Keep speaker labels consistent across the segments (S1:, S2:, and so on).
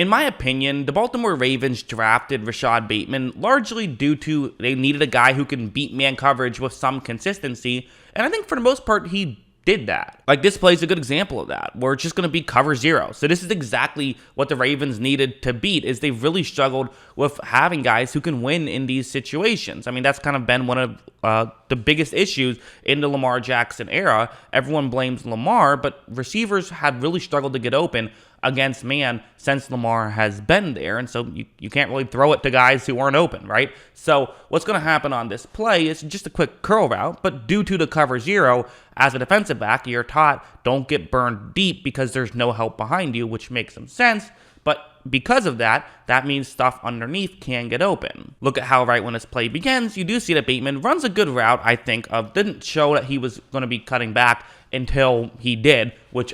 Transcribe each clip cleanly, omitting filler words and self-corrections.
S1: In my opinion, the Baltimore Ravens drafted Rashod Bateman largely due to they needed a guy who can beat man coverage with some consistency, and I think for the most part he did that. Like, this play is a good example of that, where it's just going to be cover zero. So this is exactly what the Ravens needed to beat, is they've really struggled with having guys who can win in these situations. I mean, that's kind of been one of the biggest issues in the Lamar Jackson era. Everyone blames Lamar, but receivers had really struggled to get open against man since Lamar has been there, and so you can't really throw it to guys who aren't open, right? So what's going to happen on this play is just a quick curl route, but due to the cover zero, as a defensive back, you're taught don't get burned deep because there's no help behind you, which makes some sense, but because of that, that means stuff underneath can get open. Look at how right when this play begins, you do see that Bateman runs a good route, I think, didn't show that he was going to be cutting back until he did, which,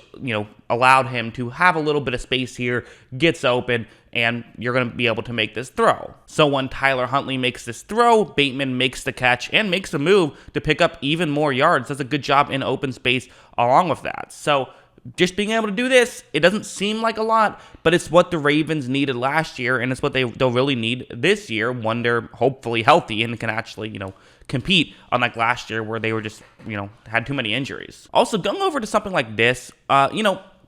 S1: allowed him to have a little bit of space here, gets open, and you're going to be able to make this throw. So when Tyler Huntley makes this throw, Bateman makes the catch and makes a move to pick up even more yards. Does a good job in open space along with that. So just being able to do this, it doesn't seem like a lot, but it's what the Ravens needed last year, and it's what they'll really need this year when they're hopefully healthy and can actually, compete, unlike last year where they were just, had too many injuries. Also, going over to something like this,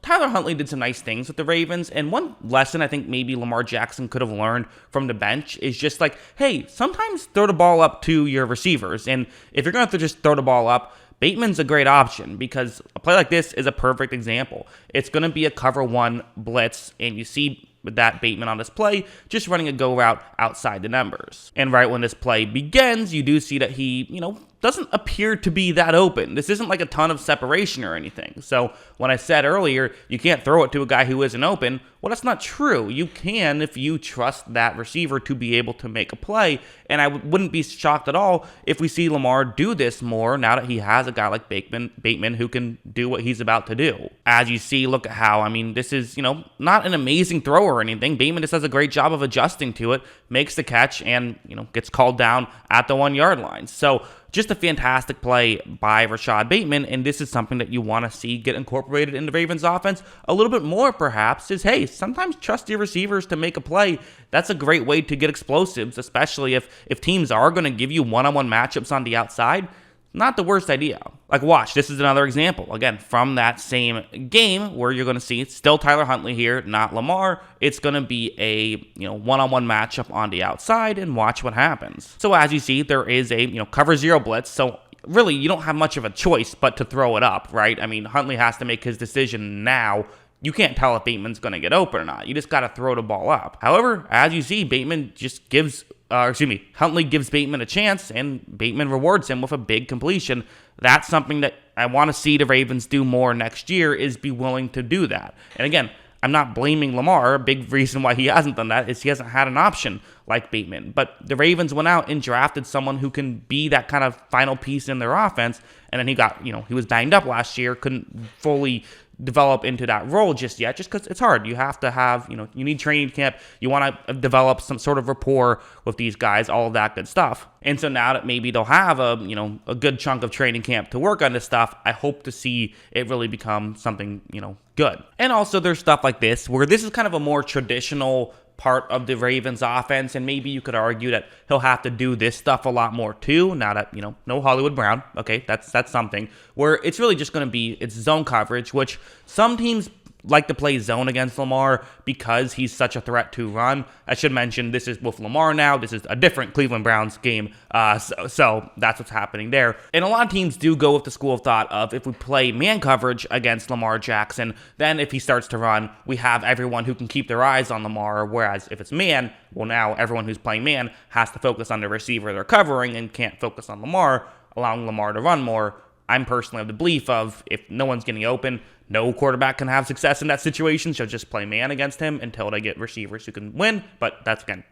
S1: Tyler Huntley did some nice things with the Ravens, and one lesson I think maybe Lamar Jackson could have learned from the bench is just like, hey, sometimes throw the ball up to your receivers, and if you're going to just throw the ball up, Bateman's a great option because a play like this is a perfect example. It's going to be a cover one blitz, and you see with that Bateman on this play, just running a go route outside the numbers. And right when this play begins, you do see that he, doesn't appear to be that open. This isn't like a ton of separation or anything. So when I said earlier, you can't throw it to a guy who isn't open, well, that's not true. You can if you trust that receiver to be able to make a play. And I wouldn't be shocked at all if we see Lamar do this more now that he has a guy like Bateman who can do what he's about to do. As you see, look at how, this is, not an amazing throw or anything. Bateman just does a great job of adjusting to it, makes the catch, and, gets called down at the 1 yard line. So just a fantastic play by Rashod Bateman, and this is something that you want to see get incorporated in the Ravens offense a little bit more, perhaps, is, hey, sometimes trust your receivers to make a play. That's a great way to get explosives, especially if teams are going to give you one-on-one matchups on the outside. Not the worst idea. Like, watch, this is another example, again, from that same game where you're going to see it's still Tyler Huntley here, not Lamar. It's going to be a, one-on-one matchup on the outside, and watch what happens. So as you see, there is a, cover zero blitz, so really you don't have much of a choice but to throw it up, right? Huntley has to make his decision now. You can't tell if Bateman's going to get open or not. You just got to throw the ball up. However, as you see, Huntley gives Bateman a chance, and Bateman rewards him with a big completion. That's something that I want to see the Ravens do more next year, is be willing to do that. And again, I'm not blaming Lamar. A big reason why he hasn't done that is he hasn't had an option like Bateman. But the Ravens went out and drafted someone who can be that kind of final piece in their offense, and then he was banged up last year, couldn't fully develop into that role just yet, just because it's hard. You have to have, you need training camp. You want to develop some sort of rapport with these guys, all of that good stuff. And so now that maybe they'll have a good chunk of training camp to work on this stuff, I hope to see it really become something, good. And also there's stuff like this, where this is kind of a more traditional part of the Ravens offense, and maybe you could argue that he'll have to do this stuff a lot more too, now that, no Hollywood Brown, okay, that's something, where it's really just going to be, it's zone coverage, which some teams like to play zone against Lamar because he's such a threat to run. I should mention, this is with Lamar now. This is a different Cleveland Browns game, so that's what's happening there. And a lot of teams do go with the school of thought of, if we play man coverage against Lamar Jackson, then if he starts to run, we have everyone who can keep their eyes on Lamar, whereas if it's man, well, now everyone who's playing man has to focus on the receiver they're covering and can't focus on Lamar, allowing Lamar to run more. I'm personally of the belief of, if no one's getting open, no quarterback can have success in that situation, so just play man against him until they get receivers who can win. But that's, again,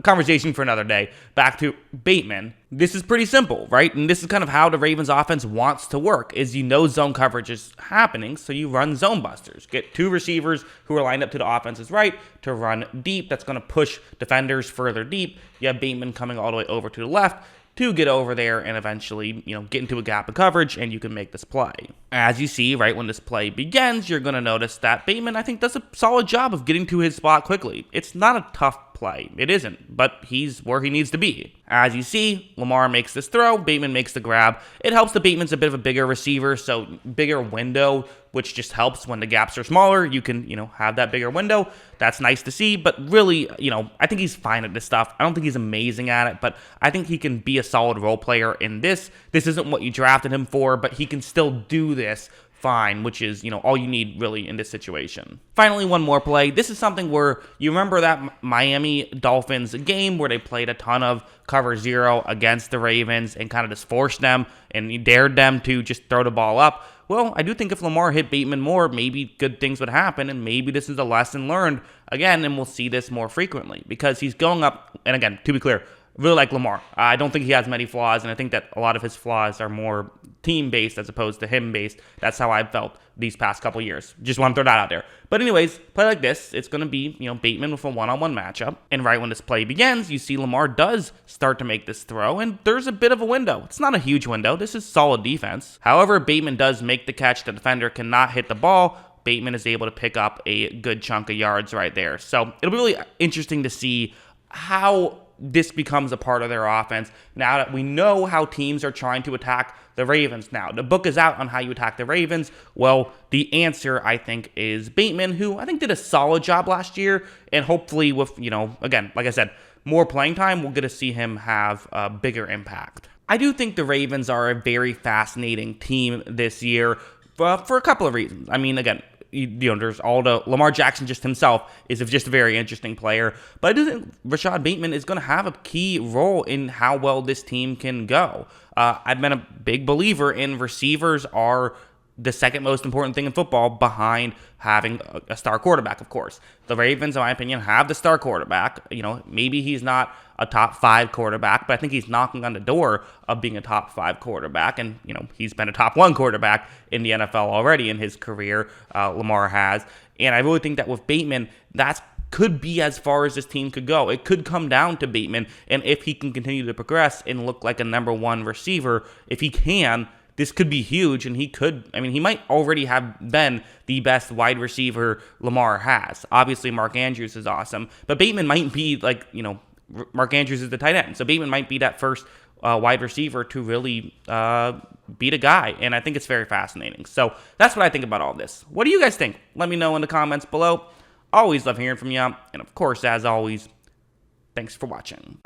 S1: conversation for another day. Back to Bateman. This is pretty simple, right? And this is kind of how the Ravens offense wants to work, is zone coverage is happening, so you run zone busters. Get two receivers who are lined up to the offense's right to run deep. That's going to push defenders further deep. You have Bateman coming all the way over to the left. to get over there and eventually, get into a gap of coverage and you can make this play. As you see, right when this play begins, you're going to notice that Bateman, I think, does a solid job of getting to his spot quickly. It's not a tough play. It isn't, but he's where he needs to be. As you see, Lamar makes this throw, Bateman makes the grab. It helps that Bateman's a bit of a bigger receiver, so bigger window, which just helps when the gaps are smaller. You can, have that bigger window. That's nice to see, but really, I think he's fine at this stuff. I don't think he's amazing at it, but I think he can be a solid role player in this. This isn't what you drafted him for, but he can still do this fine, which is, all you need really in this situation. Finally, one more play. This is something where you remember that Miami Dolphins game where they played a ton of cover 0 against the Ravens and kind of just forced them and dared them to just throw the ball up. Well, I do think if Lamar hit Bateman more, maybe good things would happen, and maybe this is a lesson learned again, and we'll see this more frequently because he's going up, and again, to be clear, really like Lamar. I don't think he has many flaws, and I think that a lot of his flaws are more team-based as opposed to him-based. That's how I've felt these past couple years. Just want to throw that out there. But anyways, play like this, it's going to be, Bateman with a one-on-one matchup. And right when this play begins, you see Lamar does start to make this throw, and there's a bit of a window. It's not a huge window. This is solid defense. However, Bateman does make the catch. The defender cannot hit the ball. Bateman is able to pick up a good chunk of yards right there. So it'll be really interesting to see how this becomes a part of their offense now that we know how teams are trying to attack the Ravens. Now, the book is out on how you attack the Ravens. Well, the answer, I think, is Bateman, who I think did a solid job last year, and hopefully with, again, like I said, more playing time, we'll get to see him have a bigger impact. I do think the Ravens are a very fascinating team this year for a couple of reasons. I mean, again, there's all the Lamar Jackson just himself is just a very interesting player, but I do think Rashod Bateman is going to have a key role in how well this team can go. I've been a big believer in receivers are the second most important thing in football behind having a star quarterback, of course. The Ravens, in my opinion, have the star quarterback. Maybe he's not a top 5 quarterback, but I think he's knocking on the door of being a top 5 quarterback. And, he's been a top 1 quarterback in the NFL already in his career, Lamar has. And I really think that with Bateman, that could be as far as this team could go. It could come down to Bateman, and if he can continue to progress and look like a number 1 receiver, if he can, this could be huge, and he might already have been the best wide receiver Lamar has. Obviously, Mark Andrews is awesome, but Bateman might be Mark Andrews is the tight end, so Bateman might be that first wide receiver to really beat a guy, and I think it's very fascinating. So that's what I think about all this. What do you guys think? Let me know in the comments below. Always love hearing from you, and of course, as always, thanks for watching.